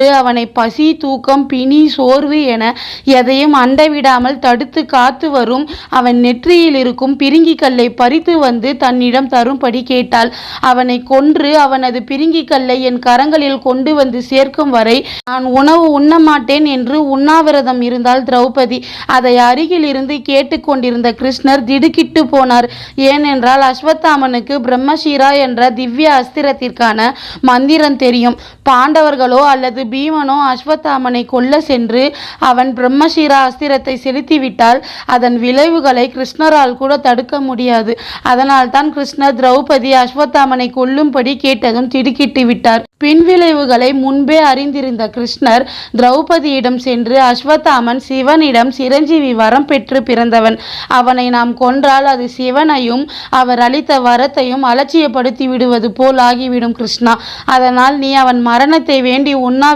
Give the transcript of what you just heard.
அவனை பசி, தூக்கம், பிணி, சோர்வு என எதையும் அண்டவிடாமல் தடுத்து காத்து வரும் அவன் நெற்றியில் இருக்கும் பிரிங்கிக் கல்லை பறித்து வந்து தன்னிடம் தரும்படி கேட்டாள். அவனை கொன்று அவனது பிரிங்கிக் கல்லை என் கரங்களில் கொண்டு வந்து சேர்க்கும் வரை நான் உணவு உண்ணமாட்டேன் என்று உண்ணாவிரதம் இருந்தாள் திரௌபதி. அதை அருகில் இருந்து கேட்டுக்கொண்டிருந்த கிருஷ்ணர் திடுக்கிட்டு போனார். ஏனென்றால் அஸ்வத்தாமனுக்கு பிரம்மசீரா என்ற திவ்ய அஸ்திரத்திற்கான மந்திரம் தெரியும். பாண்டவர்களோ அல்லது பீமனோ அஸ்வத்தாமனை கொல்ல சென்று அவன் பிரம்மசீரா அஸ்திரத்தை செலுத்திவிட்டால் அதன் விளைவுகளை கிருஷ்ணரால் கூட தடுக்க முடியாது. அதனால் தான் கிருஷ்ணர் திரௌபதி அஸ்வத்தாமனை கொல்லும்படி கேட்டதும் திடுக்கிட்டு விட்டார். பின்விளைவுகளை முன்பே அறிந்திருந்த கிருஷ்ணர் திரௌபதியிடம் சென்று, அஸ்வத்தாமன் சிவனிடம் சிரஞ்சீவி வரம் பெற்று பிறந்தவன். அவனை நாம் கொன்றால் அது சிவனையும் அவர் அளித்த வரத்தையும் அலட்சியப்படுத்தி விடுவது போல் ஆகிவிடும் கிருஷ்ணா. அதனால் நீ அவன் மரணத்தை வேண்டி உண்ணாவிரதம்